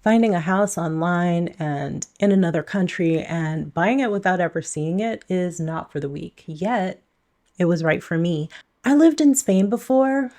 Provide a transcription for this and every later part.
Finding a house online and in another country and buying it without ever seeing it is not for the weak, yet it was right for me. I lived in Spain before,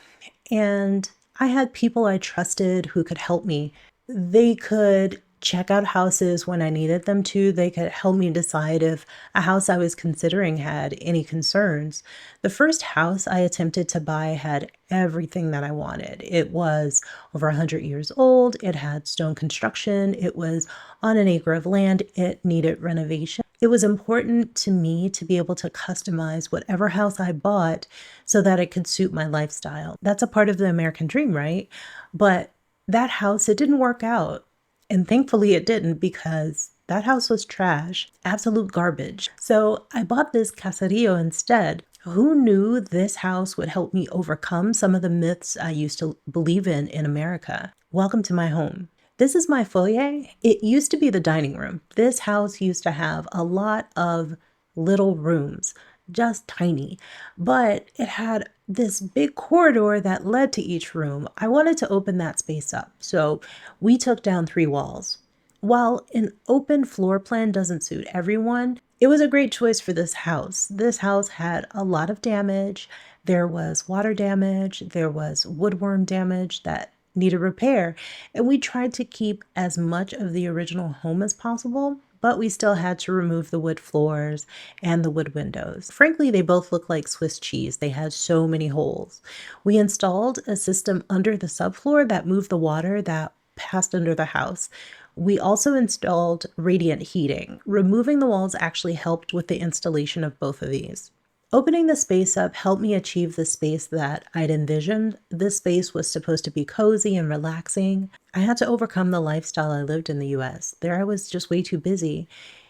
and I had people I trusted who could help me. They could check out houses when I needed them to. They could help me decide if a house I was considering had any concerns. The first house I attempted to buy had everything that I wanted. It was over 100 years old. It had stone construction. It was on an acre of land. It needed renovation. It was important to me to be able to customize whatever house I bought so that it could suit my lifestyle. That's a part of the American dream, right? But that house, it didn't work out. And thankfully it didn't, because that house was trash, absolute garbage. So I bought this caserio instead. Who knew this house would help me overcome some of the myths I used to believe in America? Welcome to my home. This is my foyer. It used to be the dining room. This house used to have a lot of little rooms, just tiny, but it had this big corridor that led to each room. I wanted to open that space up, so we took down 3 walls. While an open floor plan doesn't suit everyone, it was a great choice for this house. This house had a lot of damage. There was water damage, there was woodworm damage that needed repair, and we tried to keep as much of the original home as possible, but we still had to remove the wood floors and the wood windows. Frankly, they both looked like Swiss cheese. They had so many holes. We installed a system under the subfloor that moved the water that passed under the house. We also installed radiant heating. Removing the walls actually helped with the installation of both of these. Opening the space up helped me achieve the space that I'd envisioned. This space was supposed to be cozy and relaxing. I had to overcome the lifestyle I lived in the US. There I was just way too busy.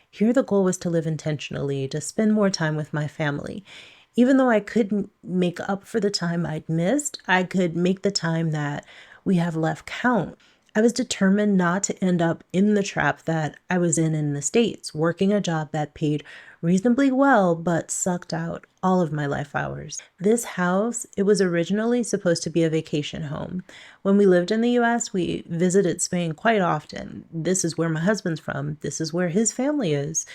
Here the goal was to live intentionally, to spend more time with my family. Even though I couldn't make up for the time I'd missed, I could make the time that we have left count. I was determined not to end up in the trap that I was in the States, working a job that paid reasonably well but sucked out all of my life hours. This house, it was originally supposed to be a vacation home. When we lived in the US, we visited Spain quite often. This is where my husband's from. This is where his family is.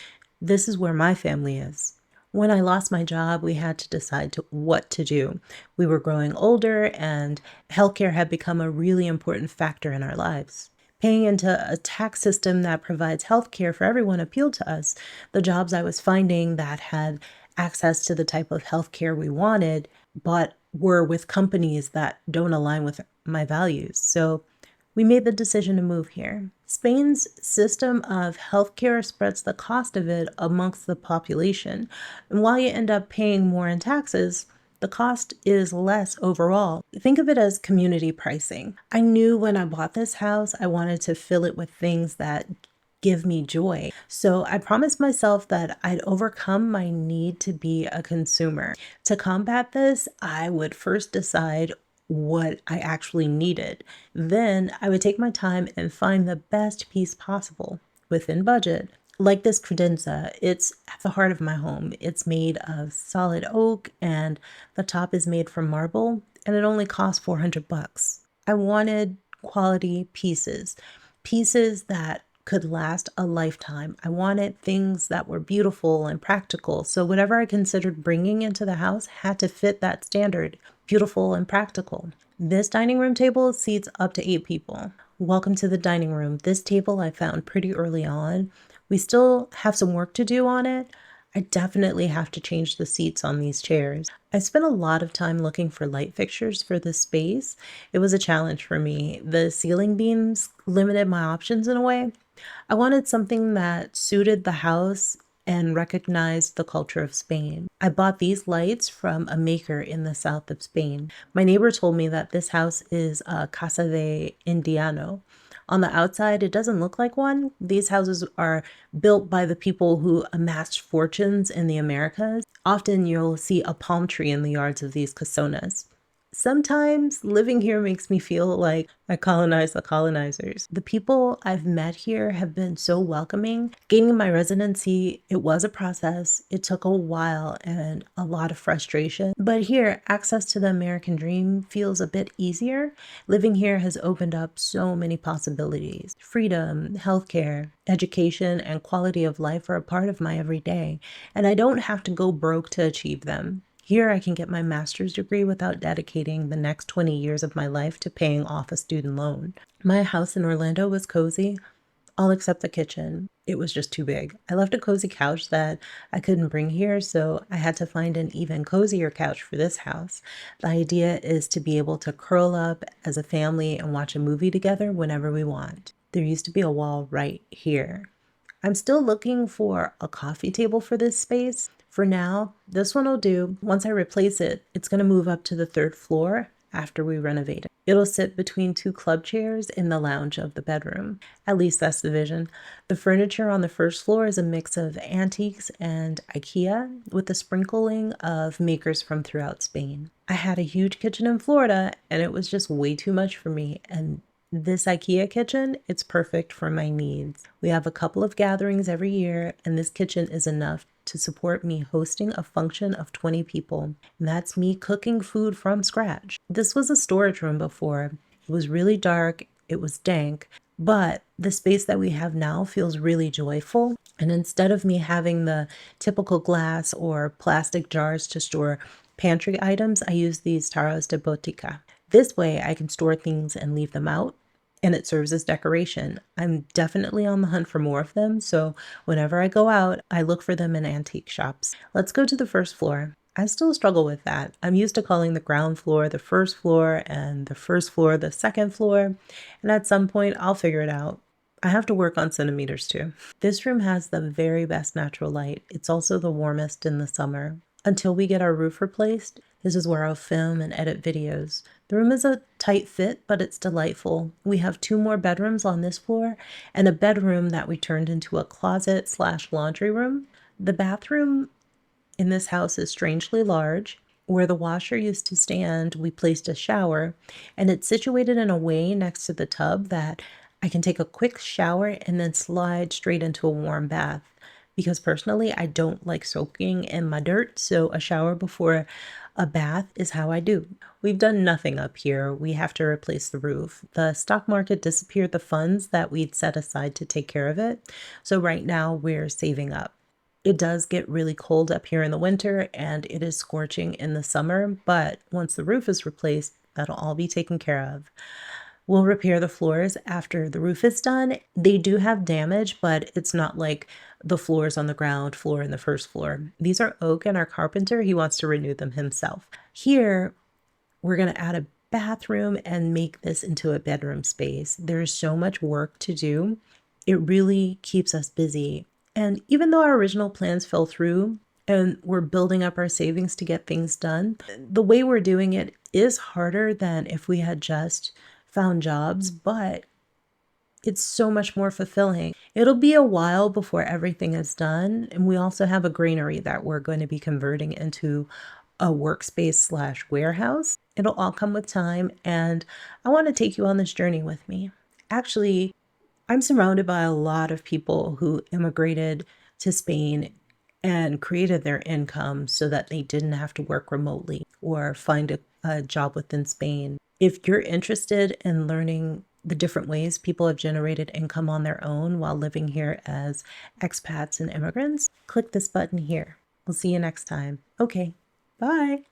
This is where my family is. When I lost my job, we had to decide what to do. We were growing older, and healthcare had become a really important factor in our lives. Paying into a tax system that provides healthcare for everyone appealed to us. The jobs I was finding that had access to the type of healthcare we wanted, but were with companies that don't align with my values. So we made the decision to move here. Spain's system of healthcare spreads the cost of it amongst the population. And while you end up paying more in taxes, the cost is less overall. Think of it as community pricing. I knew when I bought this house, I wanted to fill it with things that give me joy. So I promised myself that I'd overcome my need to be a consumer. To combat this, I would first decide what I actually needed. Then I would take my time and find the best piece possible within budget. Like this credenza, it's at the heart of my home. It's made of solid oak and the top is made from marble, and it only cost $400. I wanted quality pieces, pieces that could last a lifetime. I wanted things that were beautiful and practical. So whatever I considered bringing into the house had to fit that standard, beautiful and practical. This dining room table seats up to 8 people. Welcome to the dining room. This table I found pretty early on. We still have some work to do on it. I definitely have to change the seats on these chairs. I spent a lot of time looking for light fixtures for this space. It was a challenge for me. The ceiling beams limited my options in a way. I wanted something that suited the house and recognized the culture of Spain. I bought these lights from a maker in the south of Spain. My neighbor told me that this house is a casa de indiano. On the outside, it doesn't look like one. These houses are built by the people who amassed fortunes in the Americas. Often you'll see a palm tree in the yards of these casonas. Sometimes living here makes me feel like I colonized the colonizers. The people I've met here have been so welcoming. Gaining my residency, it was a process. It took a while and a lot of frustration. But here, access to the American dream feels a bit easier. Living here has opened up so many possibilities. Freedom, healthcare, education, and quality of life are a part of my everyday, and I don't have to go broke to achieve them. Here, I can get my master's degree without dedicating the next 20 years of my life to paying off a student loan. My house in Orlando was cozy, all except the kitchen. It was just too big. I left a cozy couch that I couldn't bring here, so I had to find an even cozier couch for this house. The idea is to be able to curl up as a family and watch a movie together whenever we want. There used to be a wall right here. I'm still looking for a coffee table for this space. For now, this one will do. Once I replace it, it's going to move up to the third floor after we renovate it. It'll sit between two club chairs in the lounge of the bedroom. At least that's the vision. The furniture on the first floor is a mix of antiques and IKEA with a sprinkling of makers from throughout Spain. I had a huge kitchen in Florida and it was just way too much for me, and this IKEA kitchen, it's perfect for my needs. We have a couple of gatherings every year, and this kitchen is enough to support me hosting a function of 20 people. And that's me cooking food from scratch. This was a storage room before. It was really dark, it was dank, but the space that we have now feels really joyful. And instead of me having the typical glass or plastic jars to store pantry items, I use these taros de botica. This way I can store things and leave them out, and it serves as decoration. I'm definitely on the hunt for more of them, so whenever I go out, I look for them in antique shops. Let's go to the first floor. I still struggle with that. I'm used to calling the ground floor the first floor and the first floor the second floor, and at some point I'll figure it out. I have to work on centimeters too. This room has the very best natural light. It's also the warmest in the summer. Until we get our roof replaced, this is where I'll film and edit videos. The room is a tight fit, but it's delightful. We have 2 more bedrooms on this floor and a bedroom that we turned into a closet slash laundry room. The bathroom in this house is strangely large. Where the washer used to stand, we placed a shower, and it's situated in a way next to the tub that I can take a quick shower and then slide straight into a warm bath. Because personally, I don't like soaking in my dirt, so a shower before a bath is how I do. We've done nothing up here. We have to replace the roof. The stock market disappeared the funds that we'd set aside to take care of it, so right now we're saving up. It does get really cold up here in the winter and it is scorching in the summer, but once the roof is replaced, that'll all be taken care of. We'll repair the floors after the roof is done. They do have damage, but it's not like the floors on the ground floor and the first floor. These are oak, and our carpenter, he wants to renew them himself. Here, we're going to add a bathroom and make this into a bedroom space. There's so much work to do. It really keeps us busy. And even though our original plans fell through and we're building up our savings to get things done, the way we're doing it is harder than if we had just found jobs, but it's so much more fulfilling. It'll be a while before everything is done. And we also have a granary that we're going to be converting into a workspace slash warehouse. It'll all come with time. And I want to take you on this journey with me. Actually, I'm surrounded by a lot of people who immigrated to Spain and created their income so that they didn't have to work remotely or find a job within Spain. If you're interested in learning the different ways people have generated income on their own while living here as expats and immigrants, click this button here. We'll see you next time. Okay, bye.